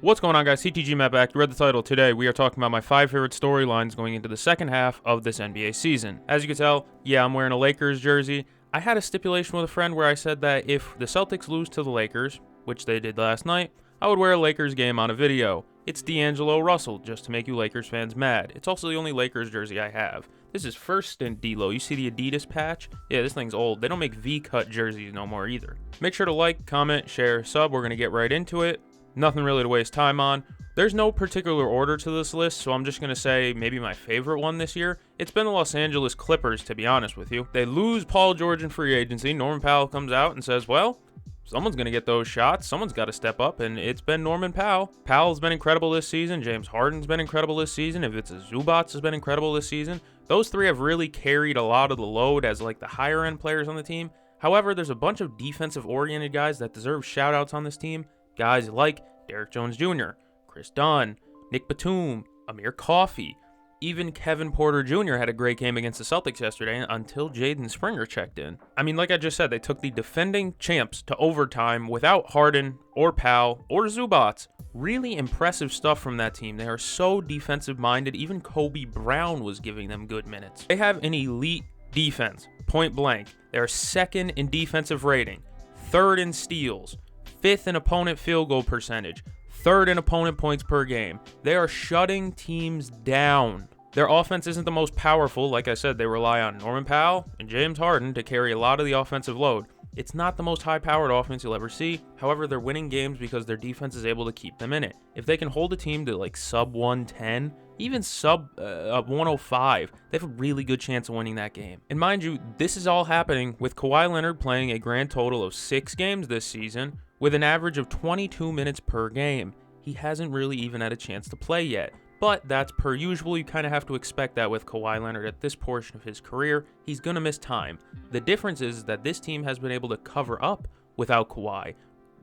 What's going on, guys? CTG Matt back. You read the title. Today, we are talking about my 5 favorite storylines going into the second half of this NBA season. As you can tell, yeah, I'm wearing a Lakers jersey. I had a stipulation with a friend where I said that if the Celtics lose to the Lakers, which they did last night, I would wear a Lakers game on a video. It's D'Angelo Russell, just to make you Lakers fans mad. It's also the only Lakers jersey I have. This is first stint D-Lo. You see the Adidas patch? Yeah, this thing's old. They don't make V-cut jerseys no more either. Make sure to like, comment, share, sub. We're going to get right into it. Nothing really to waste time on. There's no particular order to this list, so I'm just going to say maybe my favorite one this year. It's been the Los Angeles Clippers, to be honest with you. They lose Paul George in free agency. Norman Powell comes out and says, well, someone's going to get those shots. Someone's got to step up, and it's been Norman Powell. Powell's been incredible this season. James Harden's been incredible this season. If it's a Zubac has been incredible this season. Those three have really carried a lot of the load as like the higher-end players on the team. However, there's a bunch of defensive-oriented guys that deserve shout-outs on this team. Guys like Derek Jones Jr., Chris Dunn, Nick Batum, Amir Coffey, even Kevin Porter Jr. had a great game against the Celtics yesterday until Jaden Springer checked in. I mean, like I just said, they took the defending champs to overtime without Harden or Powell or Zubac. Really impressive stuff from that team. They are so defensive-minded. Even Kobe Brown was giving them good minutes. They have an elite defense, point blank. They are second in defensive rating, third in steals, fifth in opponent field goal percentage, third in opponent points per game. They are shutting teams down. Their offense isn't the most powerful. Like I said, they rely on Norman Powell and James Harden to carry a lot of the offensive load. It's not the most high-powered offense you'll ever see. However, they're winning games because their defense is able to keep them in it. If they can hold a team to like sub 110, even sub 105, they have a really good chance of winning that game. And mind you, this is all happening with Kawhi Leonard playing a grand total of 6 games this season with an average of 22 minutes per game. He hasn't really even had a chance to play yet. But that's per usual. You kind of have to expect that with Kawhi Leonard at this portion of his career. He's going to miss time. The difference is that this team has been able to cover up without Kawhi,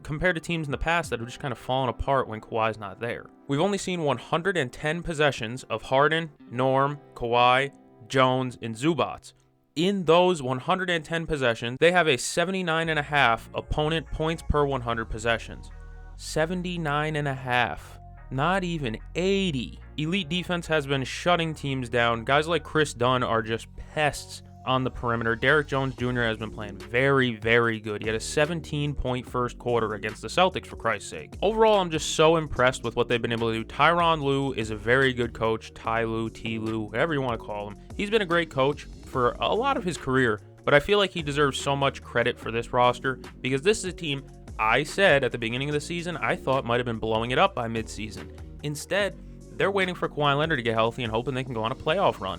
compared to teams in the past that have just kind of fallen apart when Kawhi's not there. We've only seen 110 possessions of Harden, Norm, Kawhi, Jones, and Zubac. In those 110 possessions, they have a 79.5 opponent points per 100 possessions. 79.5. Not even 80. Elite defense has been shutting teams down. Guys like Chris Dunn are just pests on the perimeter. Derek Jones Jr. has been playing very, very good. He had a 17-point first quarter against the Celtics, for Christ's sake. Overall, I'm just so impressed with what they've been able to do. Tyronn Lue is a very good coach. Ty Lue, T. Lue, whatever you want to call him. He's been a great coach for a lot of his career, but I feel like he deserves so much credit for this roster because this is a team I said at the beginning of the season I thought might have been blowing it up by midseason. Instead, they're waiting for Kawhi Leonard to get healthy and hoping they can go on a playoff run.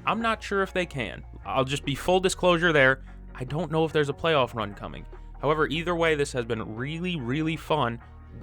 I'm not sure if they can. I'll just be full disclosure there. I don't know if there's a playoff run coming. However, either way, this has been really, really fun.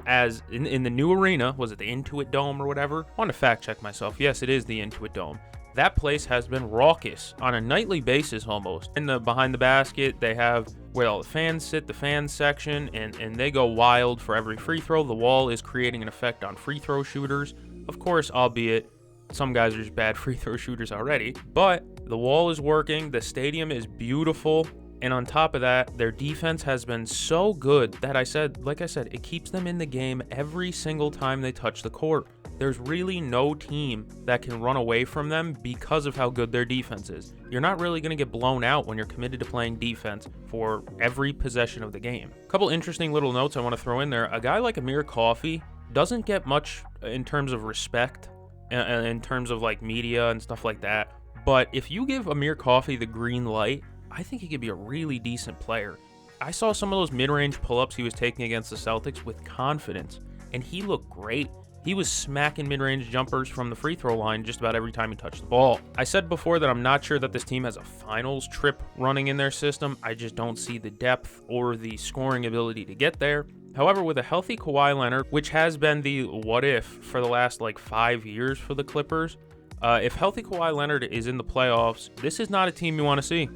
As in the new arena, was it the Intuit Dome or whatever? I want to fact check myself. Yes, it is the Intuit Dome. That place has been raucous on a nightly basis almost. In the behind the basket, they have where all the fans sit, the fans section, and they go wild for every free throw. The wall is creating an effect on free throw shooters. Of course, albeit some guys are just bad free throw shooters already. But the wall is working. The stadium is beautiful. And on top of that, their defense has been so good that like I said, it keeps them in the game every single time they touch the court. There's really no team that can run away from them because of how good their defense is. You're not really going to get blown out when you're committed to playing defense for every possession of the game. A couple interesting little notes I want to throw in there. A guy like Amir Coffey doesn't get much in terms of respect, in terms of like media and stuff like that. But if you give Amir Coffey the green light, I think he could be a really decent player. I saw some of those mid-range pull-ups he was taking against the Celtics with confidence, and he looked great. He was smacking mid-range jumpers from the free throw line just about every time he touched the ball. I said before that I'm not sure that this team has a finals trip running in their system. I just don't see the depth or the scoring ability to get there. However, with a healthy Kawhi Leonard, which has been the what if for the last 5 years for the Clippers, if healthy Kawhi Leonard is in the playoffs, this is not a team you want to see.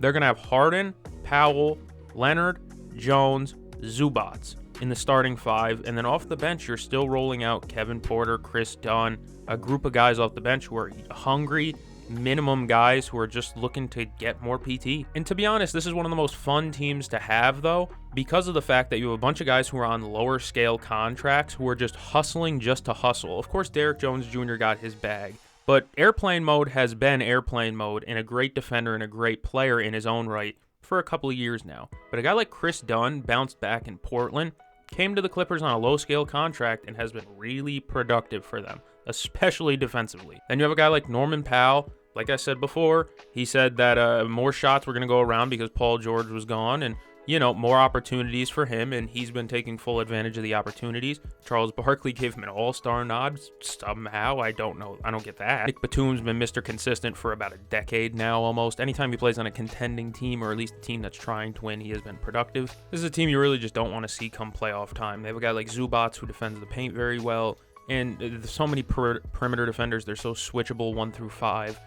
They're going to have Harden, Powell, Leonard, Jones, Zubac in the starting 5, and then off the bench, you're still rolling out Kevin Porter, Chris Dunn, a group of guys off the bench who are hungry minimum guys who are just looking to get more PT. And to be honest, this is one of the most fun teams to have, though, because of the fact that you have a bunch of guys who are on lower scale contracts who are just hustling just to hustle. Of course, Derrick Jones Jr. got his bag, but airplane mode has been airplane mode, and a great defender and a great player in his own right for a couple of years now. But a guy like Chris Dunn bounced back in Portland, came to the Clippers on a low-scale contract, and has been really productive for them, especially defensively. Then you have a guy like Norman Powell. Like I said before, he said that more shots were going to go around because Paul George was gone, and more opportunities for him, and he's been taking full advantage of the opportunities. Charles Barkley gave him an all-star nod somehow. I don't know. I don't get that. Nick Batum's been Mr. Consistent for about a decade now almost. Anytime he plays on a contending team, or at least a team that's trying to win, he has been productive. This is a team you really just don't want to see come playoff time. They have a guy like Zubats who defends the paint very well, and there's so many perimeter defenders. They're so switchable 1 through 5.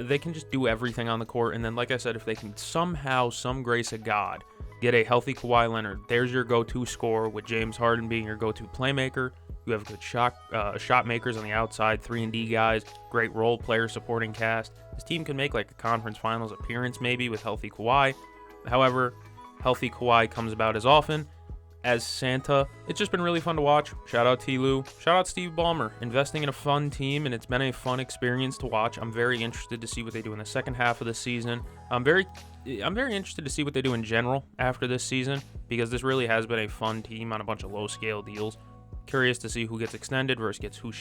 They can just do everything on the court, and then, like I said, if they can somehow, some grace of God, get a healthy Kawhi Leonard, there's your go-to scorer, with James Harden being your go-to playmaker. You have good shot makers on the outside, 3-and-D guys, great role player supporting cast. This team can make like a conference finals appearance maybe with healthy Kawhi. However, healthy Kawhi comes about as often as Santa. It's just been really fun to watch. Shout out T-Lou. Shout out Steve Ballmer. Investing in a fun team, and it's been a fun experience to watch. I'm very interested to see what they do in the second half of the season. I'm very interested to see what they do in general after this season, because this really has been a fun team on a bunch of low-scale deals. Curious to see who gets extended versus who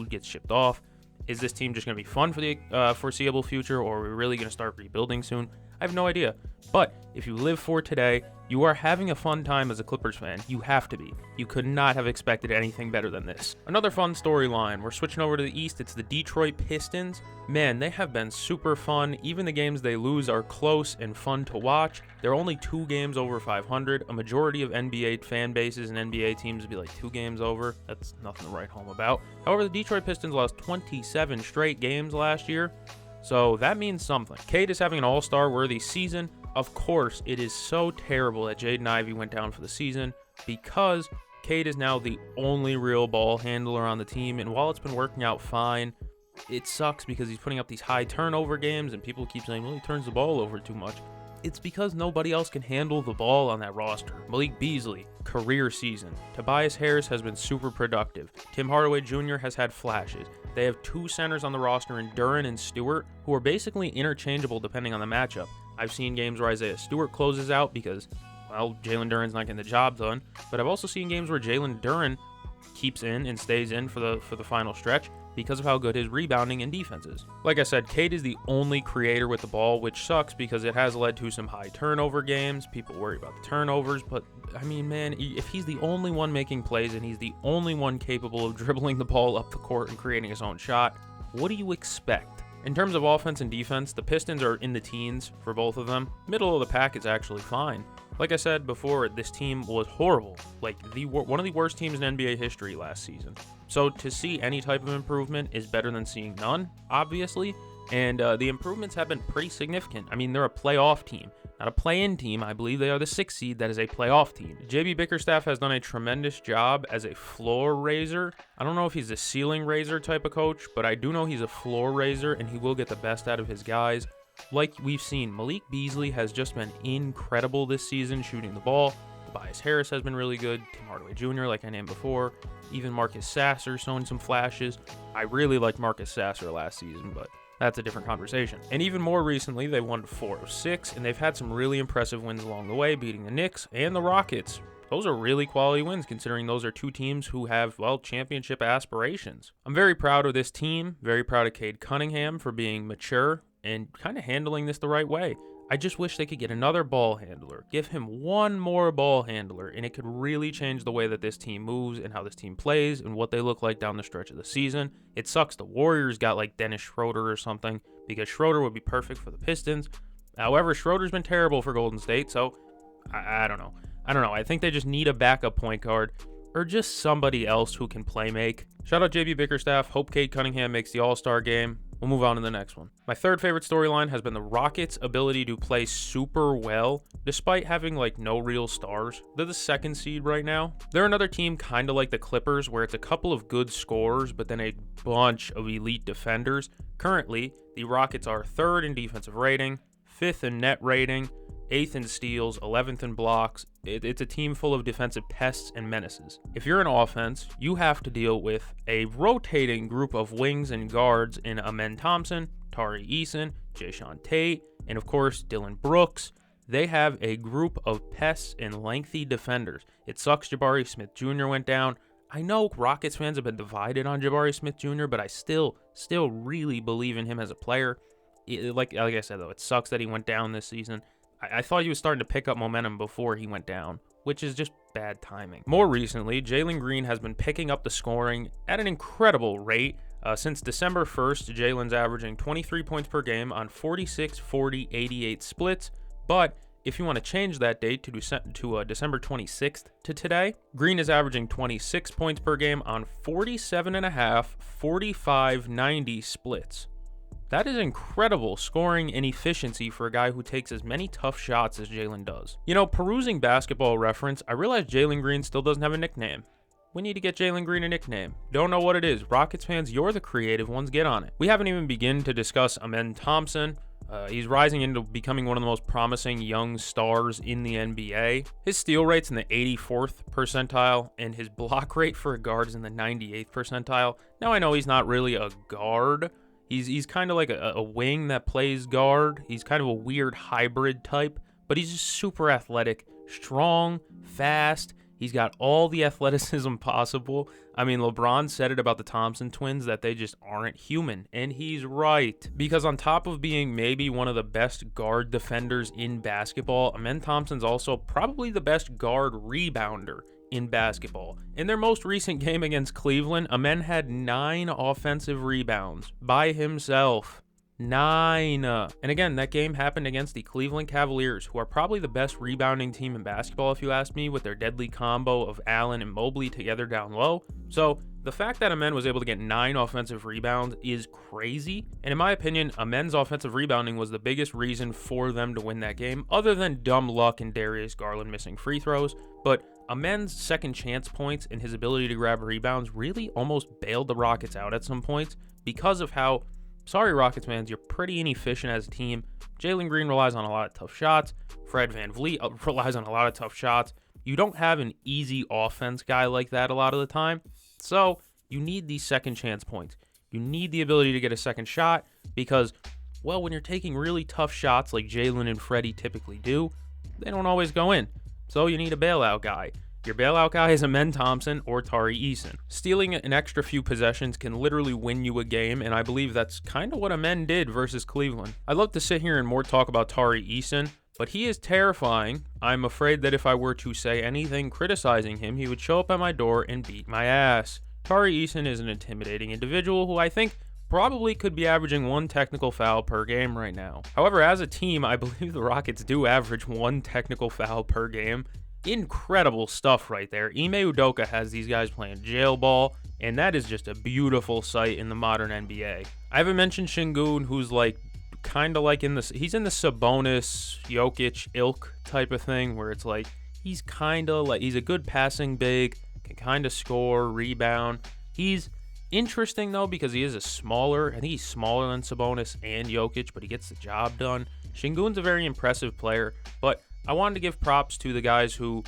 gets shipped off. Is this team just going to be fun for the foreseeable future, or are we really going to start rebuilding soon? I have no idea. But if you live for today, you are having a fun time as a Clippers fan. You have to be. You could not have expected anything better than this. Another fun storyline. We're switching over to the East. It's the Detroit Pistons. Man, they have been super fun. Even the games they lose are close and fun to watch. They're only 2 games over 500. A majority of NBA fan bases and NBA teams would be like 2 games over. That's nothing to write home about. However, the Detroit Pistons lost 27 straight games last year, so that means something. Cade is having an all-star worthy season. Of course, it is so terrible that Jaden Ivey went down for the season, because Cade is now the only real ball handler on the team, and while it's been working out fine, it sucks because he's putting up these high turnover games, and people keep saying, well, he turns the ball over too much. It's because nobody else can handle the ball on that roster. Malik Beasley, career season. Tobias Harris has been super productive. Tim Hardaway Jr. has had flashes. They have 2 centers on the roster in Duren and Stewart, who are basically interchangeable depending on the matchup. I've seen games where Isaiah Stewart closes out because, well, Jalen Duren's not getting the job done. But I've also seen games where Jalen Duren keeps in and stays in for the final stretch because of how good his rebounding and defense is. Like I said, Cade is the only creator with the ball, which sucks because it has led to some high turnover games. People worry about the turnovers, but I mean, man, if he's the only one making plays and he's the only one capable of dribbling the ball up the court and creating his own shot, what do you expect? In terms of offense and defense, the Pistons are in the teens for both of them. Middle of the pack is actually fine. Like I said before, this team was horrible. Like one of the worst teams in NBA history last season. So to see any type of improvement is better than seeing none, obviously. And the improvements have been pretty significant. I mean, they're a playoff team, not a play-in team. I believe they are the 6th seed that is a playoff team. JB Bickerstaff has done a tremendous job as a floor raiser. I don't know if he's a ceiling raiser type of coach, but I do know he's a floor raiser, and he will get the best out of his guys. Like we've seen, Malik Beasley has just been incredible this season shooting the ball. Tobias Harris has been really good. Tim Hardaway Jr., like I named before. Even Marcus Sasser showing some flashes. I really liked Marcus Sasser last season, but that's a different conversation. And even more recently, they won 4 of 6, and they've had some really impressive wins along the way, beating the Knicks and the Rockets. Those are really quality wins, considering those are 2 teams who have, well, championship aspirations. I'm very proud of this team, very proud of Cade Cunningham for being mature and kind of handling this the right way. I just wish they could get another ball handler, give him one more ball handler, and it could really change the way that this team moves and how this team plays and what they look like down the stretch of the season. It sucks the Warriors got like Dennis Schroeder or something, because Schroeder would be perfect for the Pistons. However, Schroeder's been terrible for Golden State, so I don't know. I think they just need a backup point guard or just somebody else who can play make. Shout out JB Bickerstaff. Hope Cade Cunningham makes the All-Star game. We'll move on to the next one. My third favorite storyline has been the Rockets' ability to play super well despite having like no real stars. They're the second seed right now. They're another team kind of like the Clippers where it's a couple of good scorers but then a bunch of elite defenders. Currently, the Rockets are third in defensive rating, fifth in net rating, 8th in steals, 11th in blocks. It's a team full of defensive pests and menaces. If you're an offense, you have to deal with a rotating group of wings and guards in Amen Thompson, Tari Eason, Jayshawn Tate, and of course Dylan Brooks. They have a group of pests and lengthy defenders. It sucks Jabari Smith Jr. went down. I know Rockets fans have been divided on Jabari Smith Jr., but I still really believe in him as a player. Like I said, though, it sucks that he went down this season. I thought he was starting to pick up momentum before he went down, which is just bad timing. More recently, Jalen Green has been picking up the scoring at an incredible rate. Since December 1st, Jalen's averaging 23 points per game on 46, 40, 88 splits. But if you want to change that date to December 26th to today, Green is averaging 26 points per game on 47.5, 45, 90 splits. That is incredible scoring and efficiency for a guy who takes as many tough shots as Jalen does. You know, perusing Basketball Reference, I realized Jalen Green still doesn't have a nickname. We need to get Jalen Green a nickname. Don't know what it is. Rockets fans, you're the creative ones. Get on it. We haven't even begun to discuss Amen Thompson. He's rising into becoming one of the most promising young stars in the NBA. His steal rate's in the 84th percentile, and his block rate for a guard is in the 98th percentile. Now, I know he's not really a guard. He's kind of like a wing that plays guard. He's kind of a weird hybrid type, but he's just super athletic, strong, fast. He's got all the athleticism possible. I mean, LeBron said it about the Thompson twins that they just aren't human, and he's right. Because on top of being maybe one of the best guard defenders in basketball, Amen Thompson's also probably the best guard rebounder in basketball. In their most recent game against Cleveland, Amen had 9 offensive rebounds by himself. 9. And again, that game happened against the Cleveland Cavaliers, who are probably the best rebounding team in basketball, if you ask me, with their deadly combo of Allen and Mobley together down low. So the fact that Amen was able to get 9 offensive rebounds is crazy. And in my opinion, Amen's offensive rebounding was the biggest reason for them to win that game, other than dumb luck and Darius Garland missing free throws. But Amen's second chance points and his ability to grab rebounds really almost bailed the Rockets out at some points because of how, sorry Rockets fans, you're pretty inefficient as a team. Jalen Green relies on a lot of tough shots. Fred VanVleet relies on a lot of tough shots. You don't have an easy offense guy like that a lot of the time. So you need these second chance points. You need the ability to get a second shot because, well, when you're taking really tough shots like Jalen and Freddie typically do, they don't always go in. So you need a bailout guy. Your bailout guy is Amen Thompson or Tari Eason. Stealing an extra few possessions can literally win you a game, and I believe that's kind of what Amen did versus Cleveland. I'd love to sit here and more talk about Tari Eason, but he is terrifying. I'm afraid that if I were to say anything criticizing him, he would show up at my door and beat my ass. Tari Eason is an intimidating individual who I think probably could be averaging 1 technical foul per game right now. However, as a team, I believe the Rockets do average 1 technical foul per game. Incredible stuff right there. Ime Udoka has these guys playing jail ball, and that is just a beautiful sight in the modern NBA. I haven't mentioned Şengün, who's like kind of like he's in the Sabonis, Jokic ilk type of thing, where it's like he's kind of like, he's a good passing big, can kind of score, rebound. He's interesting though because he is I think he's smaller than Sabonis and Jokic, but he gets the job done. Şengün's a very impressive player, but I wanted to give props to the guys who,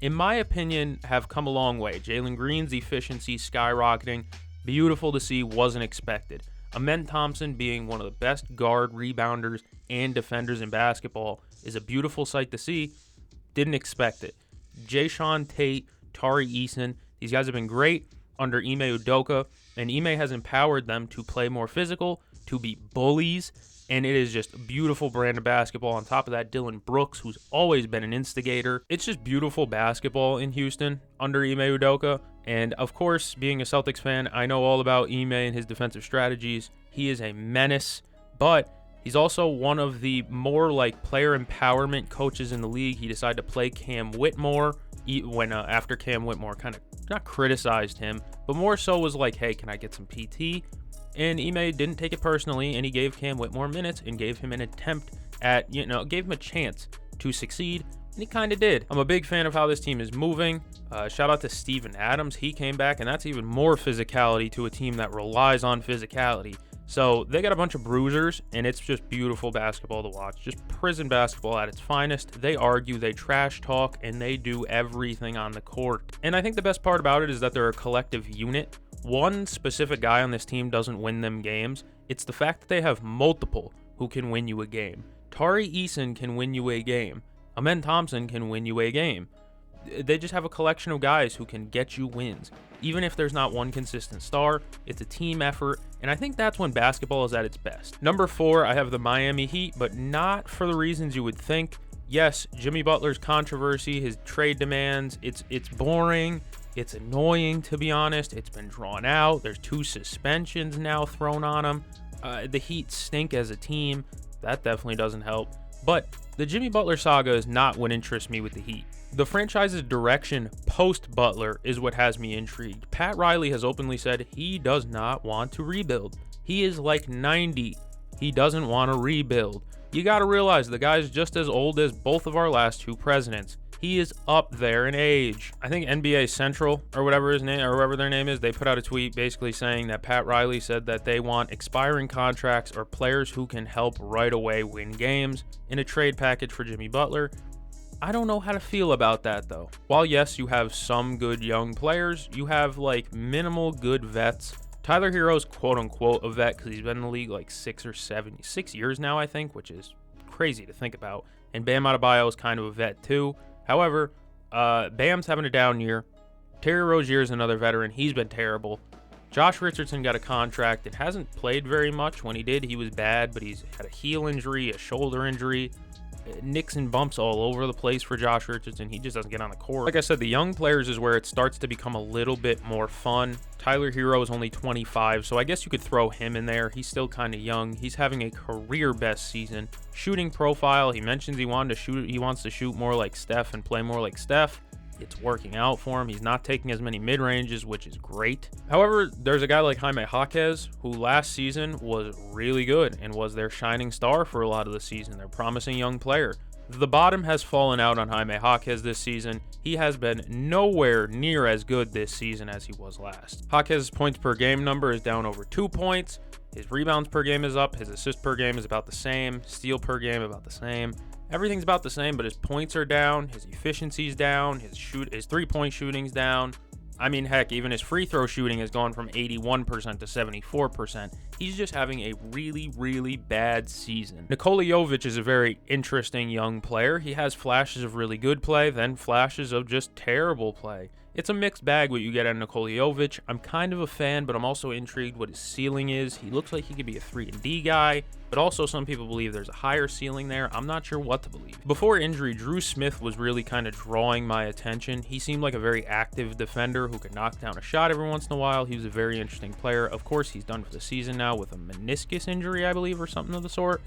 in my opinion, have come a long way. Jalen Green's efficiency skyrocketing, beautiful to see, wasn't expected. Amen Thompson being one of the best guard rebounders and defenders in basketball is a beautiful sight to see. Didn't expect it. Jayshawn Tate, Tari Eason, these guys have been great under Ime Udoka, and Ime has empowered them to play more physical, to be bullies, and it is just a beautiful brand of basketball. On top of that, Dylan Brooks, who's always been an instigator. It's just beautiful basketball in Houston under Ime Udoka. And of course, being a Celtics fan, I know all about Ime and his defensive strategies. He is a menace, but he's also one of the more like player empowerment coaches in the league. He decided to play Cam Whitmore when after Cam Whitmore kind of not criticized him, but more so was like, hey, can I get some PT? And Ime didn't take it personally, and he gave Cam Whitmore minutes and gave him an attempt at, gave him a chance to succeed, and he kind of did. I'm a big fan of how this team is moving. Shout out to Steven Adams. He came back, and that's even more physicality to a team that relies on physicality. So they got a bunch of bruisers, and it's just beautiful basketball to watch. Just prison basketball at its finest. They argue, they trash talk, and they do everything on the court. And I think the best part about it is that they're a collective unit. One specific guy on this team doesn't win them games. It's the fact that they have multiple who can win you a game. Tari Eason can win you a game. Amen Thompson can win you a game. They just have a collection of guys who can get you wins. Even if there's not one consistent star, it's a team effort, and I think that's when basketball is at its best. Number 4, I have the Miami Heat, but not for the reasons you would think. Yes, Jimmy Butler's controversy, his trade demands, it's boring, it's annoying to be honest, it's been drawn out, there's 2 suspensions now thrown on him. The Heat stink as a team, that definitely doesn't help. But the Jimmy Butler saga is not what interests me with the Heat. The franchise's direction post-Butler is what has me intrigued. Pat Riley has openly said he does not want to rebuild. He is like 90. He doesn't want to rebuild. You got to realize the guy's just as old as both of our last 2 presidents. He is up there in age. I think NBA Central, or whatever his name, or whoever their name is, they put out a tweet basically saying that Pat Riley said that they want expiring contracts or players who can help right away win games in a trade package for Jimmy Butler. I don't know how to feel about that though. While yes, you have some good young players, you have like minimal good vets. Tyler Hero's quote unquote a vet because he's been in the league like 6 years now, I think, which is crazy to think about. And Bam Adebayo is kind of a vet too. However, Bam's having a down year. Terry Rozier is another veteran. He's been terrible. Josh Richardson got a contract and hasn't played very much. When he did, he was bad, but he's had a heel injury, a shoulder injury. Nicks and bumps all over the place for Josh Richardson. He just doesn't get on the court. Like I said, the young players is where it starts to become a little bit more fun. Tyler Hero is only 25, so I guess you could throw him in there. He's still kind of young. He's having a career best season. Shooting profile, he mentions he wants to shoot more like Steph and play more like Steph. It's working out for him. He's not taking as many mid-ranges, which is great. However, there's a guy like Jaime Jaquez, who last season was really good and was their shining star for a lot of the season. They're a promising young player. The bottom has fallen out on Jaime Jaquez this season. He has been nowhere near as good this season as he was last. Jaquez's points per game number is down over 2 points. His rebounds per game is up. His assist per game is about the same. Steal per game about the same. Everything's about the same, but his points are down, his efficiency's down, his 3-point shooting's down. I mean, heck, even his free throw shooting has gone from 81% to 74%. He's just having a really, really bad season. Nikola Jovic is a very interesting young player. He has flashes of really good play, then flashes of just terrible play. It's a mixed bag what you get out of Nikola Jovic. I'm kind of a fan, but I'm also intrigued what his ceiling is. He looks like he could be a 3-and-D guy, but also some people believe there's a higher ceiling there. I'm not sure what to believe. Before injury, Drew Smith was really kind of drawing my attention. He seemed like a very active defender who could knock down a shot every once in a while. He was a very interesting player. Of course, he's done for the season now with a meniscus injury, I believe, or something of the sort.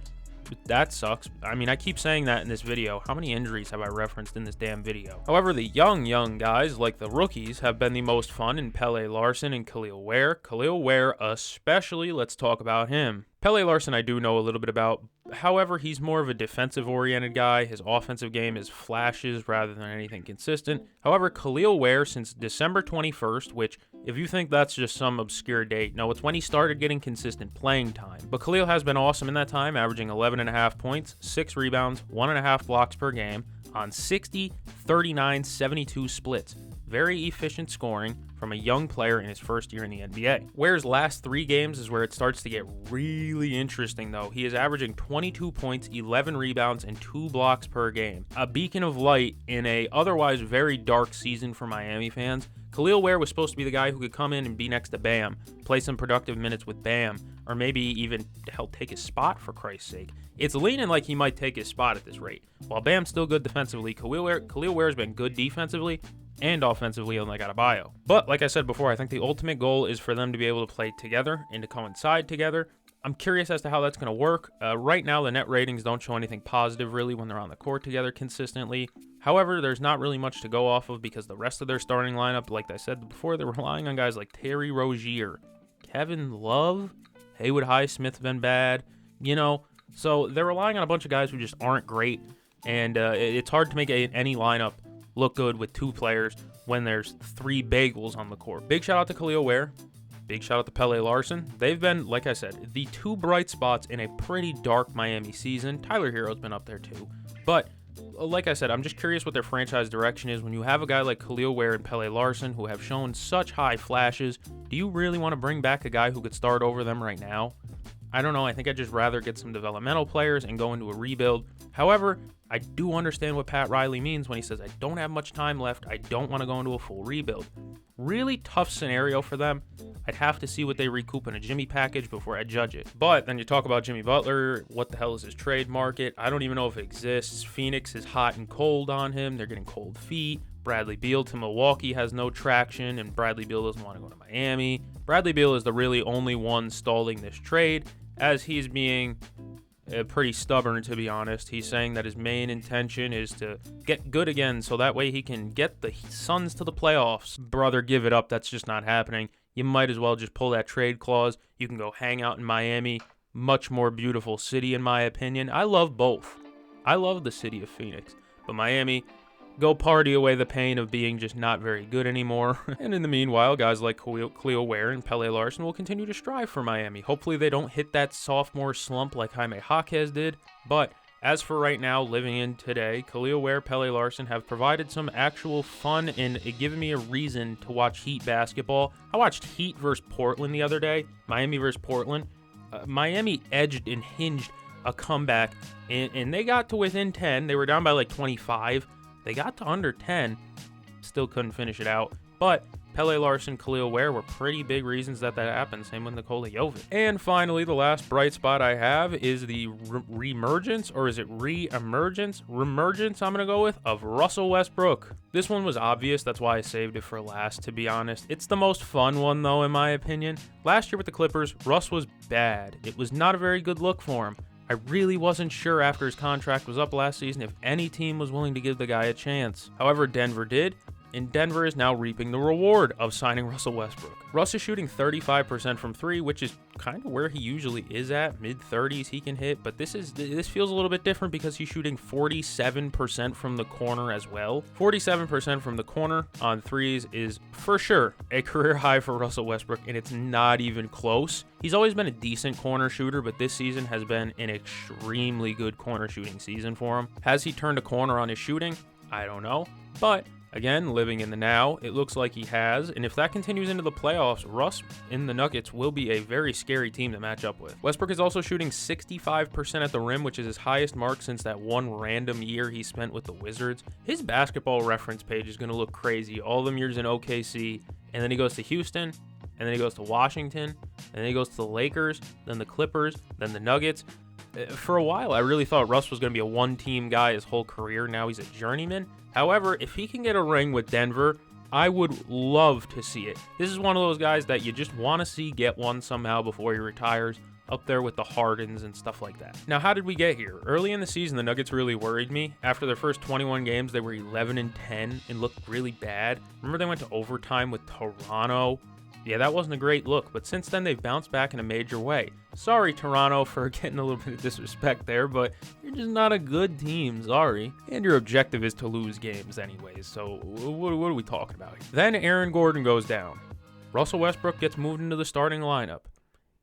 That sucks. I mean, I keep saying that in this video. How many injuries have I referenced in this damn video? However, the young guys, like the rookies, have been the most fun in Pele Larson and Khalil Ware. Khalil Ware especially, let's talk about him. Pele Larson I do know a little bit about. However, he's more of a defensive-oriented guy. His offensive game is flashes rather than anything consistent. However, Khalil Ware, since December 21st, which, if you think that's just some obscure date, no, it's when he started getting consistent playing time. But Khalil has been awesome in that time, averaging 11.5 points, 6 rebounds, 1.5 blocks per game on 60, 39, 72 splits. Very efficient scoring from a young player in his first year in the NBA. Ware's last 3 games is where it starts to get really interesting, though. He is averaging 22 points, 11 rebounds, and 2 blocks per game. A beacon of light in a otherwise very dark season for Miami fans. Khalil Ware was supposed to be the guy who could come in and be next to Bam, play some productive minutes with Bam, or maybe even help take his spot, for Christ's sake. It's leaning like he might take his spot at this rate. While Bam's still good defensively, Khalil Ware's been good defensively and offensively, unlike Adebayo. But like I said before, I think the ultimate goal is for them to be able to play together and to coincide together. I'm curious as to how that's going to work. Right now, the net ratings don't show anything positive, really, when they're on the court together consistently. However, there's not really much to go off of because the rest of their starting lineup, like I said before, they're relying on guys like Terry Rozier, Kevin Love, Haywood Highsmith's been bad, you know. So they're relying on a bunch of guys who just aren't great, and it's hard to make any lineup look good with 2 players when there's 3 bagels on the court. Big shout out to Khalil Ware. Big shout out to Pele Larson. They've been, like I said, the 2 bright spots in a pretty dark Miami season. Tyler Hero's been up there too. But like I said, I'm just curious what their franchise direction is. When you have a guy like Khalil Ware and Pele Larson who have shown such high flashes, do you really want to bring back a guy who could start over them right now? I don't know. I think I'd just rather get some developmental players and go into a rebuild. However, I do understand what Pat Riley means when he says, I don't have much time left. I don't want to go into a full rebuild. Really tough scenario for them. I'd have to see what they recoup in a Jimmy package before I judge it. But then you talk about Jimmy Butler. What the hell is his trade market? I don't even know if it exists. Phoenix is hot and cold on him. They're getting cold feet. Bradley Beal to Milwaukee has no traction, and Bradley Beal doesn't want to go to Miami. Bradley Beal is the really only one stalling this trade, as he's being pretty stubborn, to be honest. He's saying that his main intention is to get good again so that way he can get the Suns to the playoffs. Brother, give it up. That's just not happening. You might as well just pull that trade clause. You can go hang out in Miami. Much more beautiful city, in my opinion. I love both. I love the city of Phoenix. But Miami, go party away the pain of being just not very good anymore. And in the meanwhile, guys like Khalil Ware and Pele Larson will continue to strive for Miami. Hopefully they don't hit that sophomore slump like Jaime Jaquez did. But as for right now, living in today, Khalil Ware, Pele Larson have provided some actual fun and given me a reason to watch Heat basketball. I watched Heat versus Portland the other day, Miami versus Portland. Miami edged and hinged a comeback, and they got to within 10. They were down by like 25. They got to under 10, still couldn't finish it out, but Pele Larson, Khalil Ware were pretty big reasons that happened, same with Nikola Jovic. And finally, the last bright spot I have is the reemergence, or is it re-emergence? Remergence, I'm going to go with, of Russell Westbrook. This one was obvious, that's why I saved it for last, to be honest. It's the most fun one, though, in my opinion. Last year with the Clippers, Russ was bad. It was not a very good look for him. I really wasn't sure after his contract was up last season if any team was willing to give the guy a chance. However, Denver did, and Denver is now reaping the reward of signing Russell Westbrook. Russ is shooting 35% from 3, which is kind of where he usually is at, mid-30s he can hit, but this feels a little bit different because he's shooting 47% from the corner as well. 47% from the corner on 3s is for sure a career high for Russell Westbrook, and it's not even close. He's always been a decent corner shooter, but this season has been an extremely good corner shooting season for him. Has he turned a corner on his shooting? I don't know, but again, living in the now, it looks like he has, and if that continues into the playoffs, Russ in the Nuggets will be a very scary team to match up with. Westbrook is also shooting 65% at the rim, which is his highest mark since that one random year he spent with the Wizards. His basketball reference page is going to look crazy. All them years in OKC, and then he goes to Houston, and then he goes to Washington, and then he goes to the Lakers, then the Clippers, then the Nuggets. For a while, I really thought Russ was going to be a one-team guy his whole career. Now he's a journeyman. However, if he can get a ring with Denver, I would love to see it. This is one of those guys that you just want to see get one somehow before he retires, up there with the Hardens and stuff like that. Now, how did we get here? Early in the season, the Nuggets really worried me. After their first 21 games, they were 11-10 and looked really bad. Remember they went to overtime with Toronto? Yeah, that wasn't a great look, but since then they've bounced back in a major way. Sorry, Toronto, for getting a little bit of disrespect there, but you're just not a good team, sorry. And your objective is to lose games anyways, so what are we talking about here? Then Aaron Gordon goes down. Russell Westbrook gets moved into the starting lineup.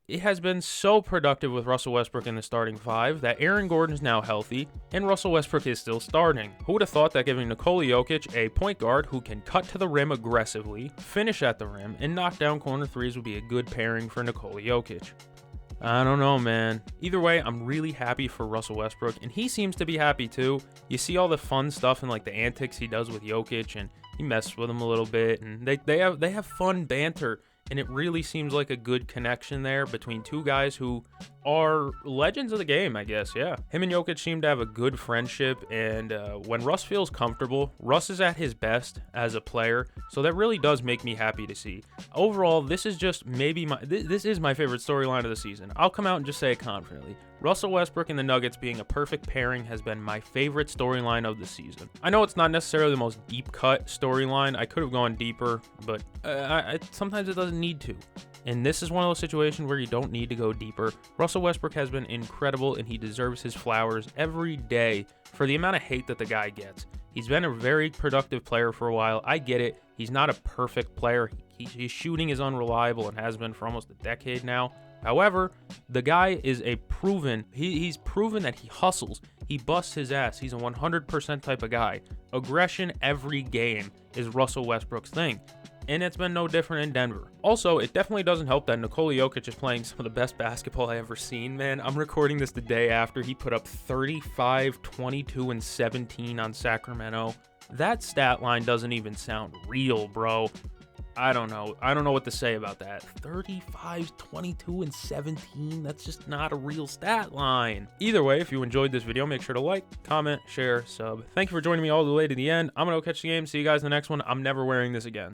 It has been so productive with Russell Westbrook in the starting 5 that Aaron Gordon is now healthy, and Russell Westbrook is still starting. Who would have thought that giving Nikola Jokic a point guard who can cut to the rim aggressively, finish at the rim, and knock down corner 3s would be a good pairing for Nikola Jokic? I don't know, man. Either way, I'm really happy for Russell Westbrook, and he seems to be happy too. You see all the fun stuff and like the antics he does with Jokic, and he messes with him a little bit, and they have fun banter. And it really seems like a good connection there between two guys who are legends of the game, I guess, yeah. Him and Jokic seem to have a good friendship, and when Russ feels comfortable, Russ is at his best as a player, so that really does make me happy to see. Overall, this is just maybe this is my favorite storyline of the season. I'll come out and just say it confidently. Russell Westbrook and the Nuggets being a perfect pairing has been my favorite storyline of the season. I know it's not necessarily the most deep-cut storyline. I could have gone deeper, but sometimes it doesn't need to. And this is one of those situations where you don't need to go deeper. Russell Westbrook has been incredible, and he deserves his flowers every day for the amount of hate that the guy gets. He's been a very productive player for a while. I get it. He's not a perfect player. His shooting is unreliable and has been for almost a decade now. However, the guy is a proven, he's proven that he hustles. He busts his ass. He's a 100% type of guy. Aggression every game is Russell Westbrook's thing. And it's been no different in Denver. Also, it definitely doesn't help that Nikola Jokic is playing some of the best basketball I ever seen, man. I'm recording this the day after he put up 35, 22, and 17 on Sacramento. That stat line doesn't even sound real, bro. I don't know. I don't know what to say about that. 35, 22, and 17. That's just not a real stat line. Either way, if you enjoyed this video, make sure to like, comment, share, sub. Thank you for joining me all the way to the end. I'm going to go catch the game. See you guys in the next one. I'm never wearing this again.